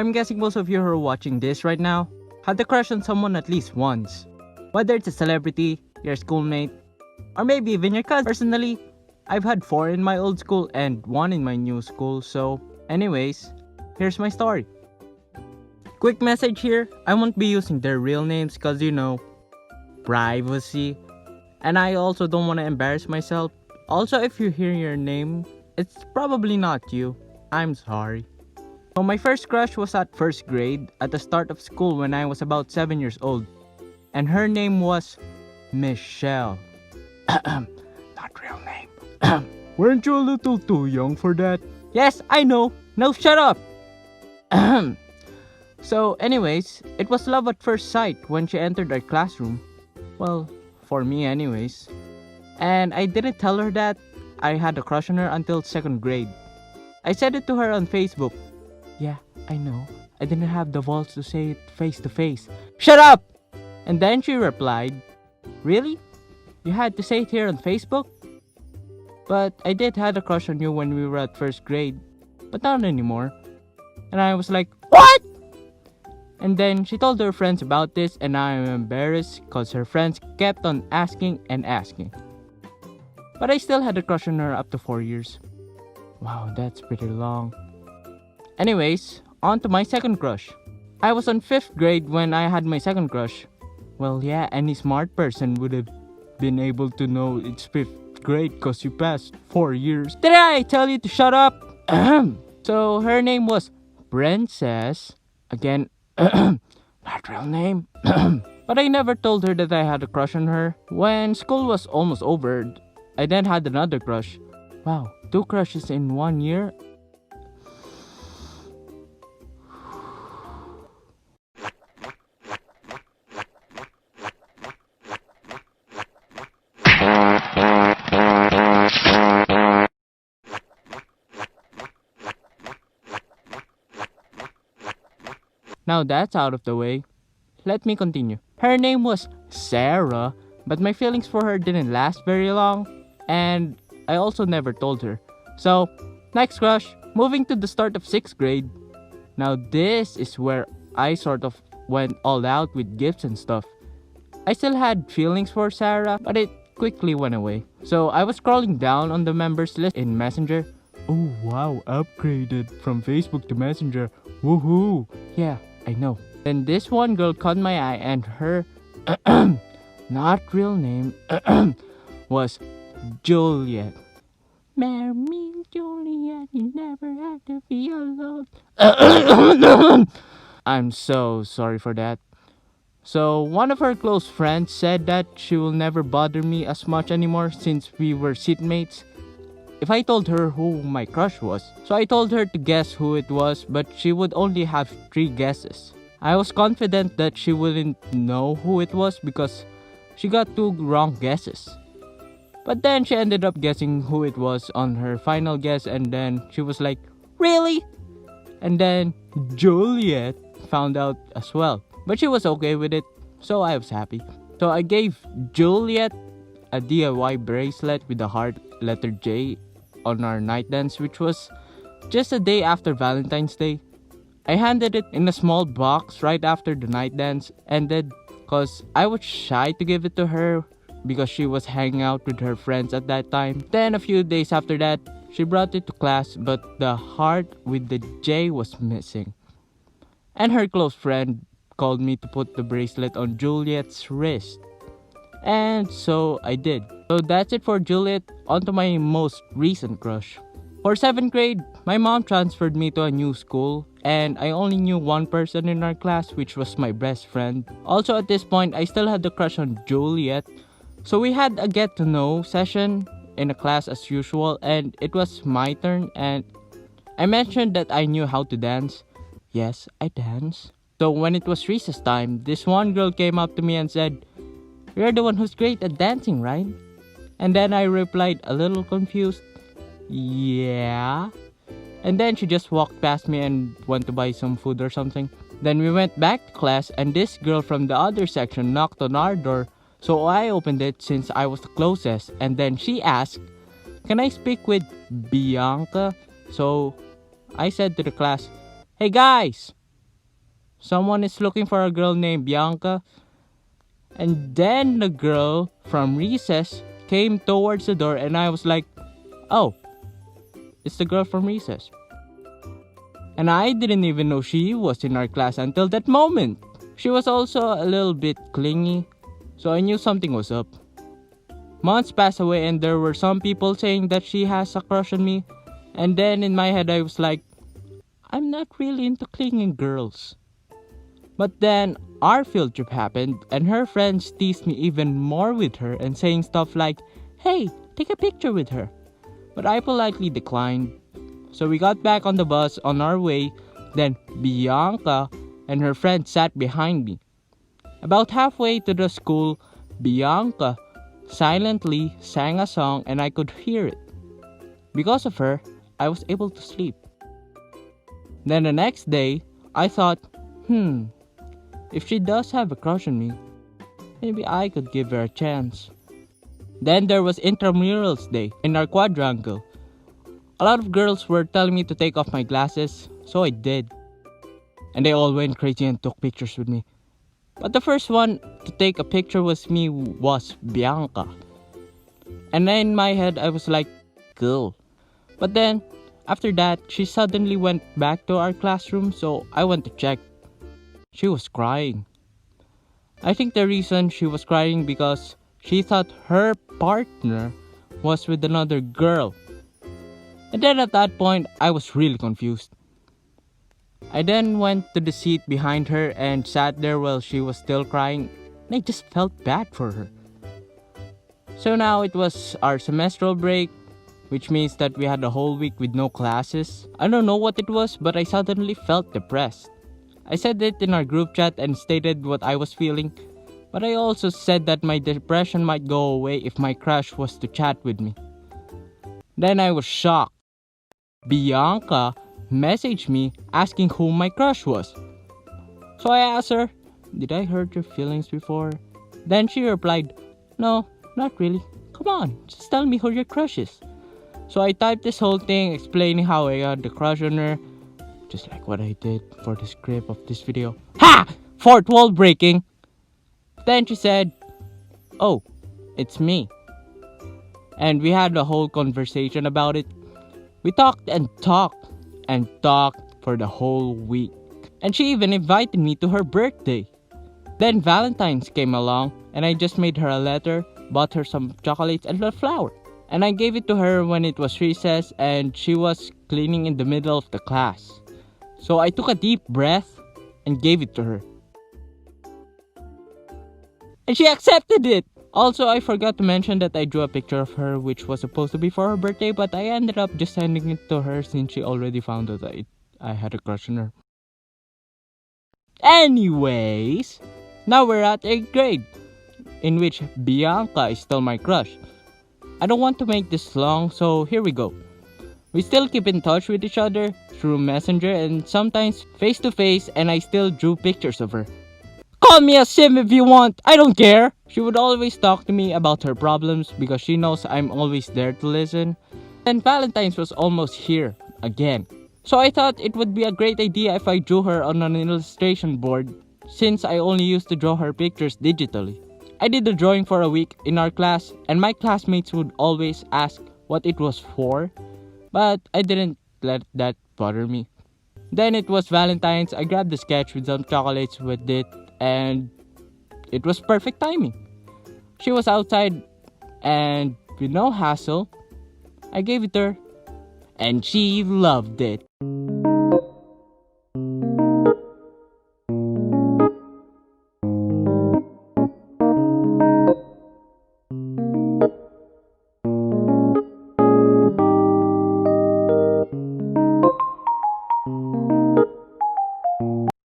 I'm guessing most of you who are watching this right now had a crush on someone at least once. Whether it's a celebrity, your schoolmate, or maybe even your cousin. Personally, I've had 4 in my old school and 1 in my new school. So anyways, here's my story. Quick message here, I won't be using their real names cause privacy. And I also don't want to embarrass myself. Also, if you hear your name, it's probably not you. I'm sorry. So my first crush was at first grade at the start of school when I was about 7 years old. And her name was Michelle. Not real name. Weren't you a little too young for that? Yes, I know. Now shut up. So anyways, it was love at first sight when she entered our classroom. Well, for me anyways. And I didn't tell her that I had a crush on her until 2nd grade. I said it to her on Facebook. Yeah, I know. I didn't have the balls to say it face to face. Shut up! And then she replied, really? You had to say it here on Facebook? But I did had a crush on you when we were at first grade, but not anymore. And I was like, what? And then she told her friends about this and I am embarrassed cause her friends kept on asking and asking. But I still had a crush on her up to 4 years. Wow, that's pretty long. Anyways, on to my second crush. I was on 5th grade when I had my second crush. Well, yeah, any smart person would have been able to know it's 5th grade cause you passed 4 years. Did I tell you to shut up? So her name was Princess. Again, not real name. But I never told her that I had a crush on her. When school was almost over, I then had another crush. Wow, 2 crushes in 1 year? Now that's out of the way, let me continue. Her name was Sarah, but my feelings for her didn't last very long, and I also never told her. So, next crush, moving to the start of 6th grade. Now this is where I sort of went all out with gifts and stuff. I still had feelings for Sarah, but it quickly went away. So I was scrolling down on the members list in Messenger. Oh wow, upgraded from Facebook to Messenger. Woohoo! Yeah, I know. Then this one girl caught my eye and her not real name was Juliet. Marry me, Juliet, you never have to be alone. I'm so sorry for that. So one of her close friends said that she will never bother me as much anymore since we were seatmates if I told her who my crush was. So I told her to guess who it was, but she would only have 3 guesses. I was confident that she wouldn't know who it was because she got 2 wrong guesses. But then she ended up guessing who it was on her final guess and then she was like, really? And then Juliet found out as well. But she was okay with it, so I was happy. So I gave Juliet a DIY bracelet with the heart letter J on our night dance, which was just a day after Valentine's Day. I handed it in a small box right after the night dance ended cause I was shy to give it to her because she was hanging out with her friends at that time. Then a few days after that, she brought it to class but the heart with the J was missing. And her close friend called me to put the bracelet on Juliet's wrist. And so I did. So that's it for Juliet. On to my most recent crush. For 7th grade, my mom transferred me to a new school and I only knew one person in our class, which was my best friend. Also at this point, I still had the crush on Juliet. So we had a get to know session in a class as usual and it was my turn and I mentioned that I knew how to dance. Yes, I dance. So when it was recess time, this one girl came up to me and said, "You're the one who's great at dancing, right?" And then I replied a little confused, "Yeah." And then she just walked past me and went to buy some food or something. Then we went back to class and this girl from the other section knocked on our door. So I opened it since I was the closest. And then she asked, "Can I speak with Bianca?" So I said to the class, "Hey guys, someone is looking for a girl named Bianca. And then the girl from recess came towards the door, and I was like, oh, it's the girl from recess. And I didn't even know she was in our class until that moment. She was also a little bit clingy, so I knew something was up. Months passed away, and there were some people saying that she has a crush on me. And then in my head I was like, I'm not really into clinging girls. But then our field trip happened, and her friends teased me even more with her and saying stuff like, hey, take a picture with her. But I politely declined. So we got back on the bus on our way. Then Bianca and her friend sat behind me. About halfway to the school, Bianca silently sang a song, and I could hear it. Because of her, I was able to sleep. Then the next day, I thought, if she does have a crush on me, maybe I could give her a chance. Then there was intramurals day in our quadrangle. A lot of girls were telling me to take off my glasses, so I did. And they all went crazy and took pictures with me. But the first one to take a picture was Bianca. And then in my head, I was like, cool. But then, after that, she suddenly went back to our classroom, so I went to check. She was crying. I think the reason she was crying because she thought her partner was with another girl. And then at that point, I was really confused. I then went to the seat behind her and sat there while she was still crying, and I just felt bad for her. So now it was our semestral break, which means that we had a whole week with no classes. I don't know what it was, but I suddenly felt depressed. I said it in our group chat and stated what I was feeling, but I also said that my depression might go away if my crush was to chat with me. Then I was shocked. Bianca messaged me asking who my crush was. So I asked her, did I hurt your feelings before? Then she replied, no, not really. Come on, just tell me who your crush is. So I typed this whole thing explaining how I got the crush on her, just like what I did for the script of this video. Ha! Fourth wall breaking! Then she said, oh, it's me. And we had a whole conversation about it. We talked and talked and talked for the whole week. And she even invited me to her birthday. Then Valentine's came along, and I just made her a letter, bought her some chocolates and a flower. And I gave it to her when it was recess and she was cleaning in the middle of the class. So I took a deep breath and gave it to her. And she accepted it! Also, I forgot to mention that I drew a picture of her which was supposed to be for her birthday, but I ended up just sending it to her since she already found out that I had a crush on her. Anyways, now we're at 8th grade, in which Bianca is still my crush. I don't want to make this long, so here we go. We still keep in touch with each other through Messenger and sometimes face to face, and I still drew pictures of her. Call me a sim if you want, I don't care! She would always talk to me about her problems because she knows I'm always there to listen. And Valentine's was almost here, again. So I thought it would be a great idea if I drew her on an illustration board, since I only used to draw her pictures digitally. I did the drawing for a week in our class, and my classmates would always ask what it was for, but I didn't let that bother me. Then it was Valentine's, I grabbed the sketch with some chocolates with it, and it was perfect timing. She was outside, and with no hassle, I gave it to her, and she loved it.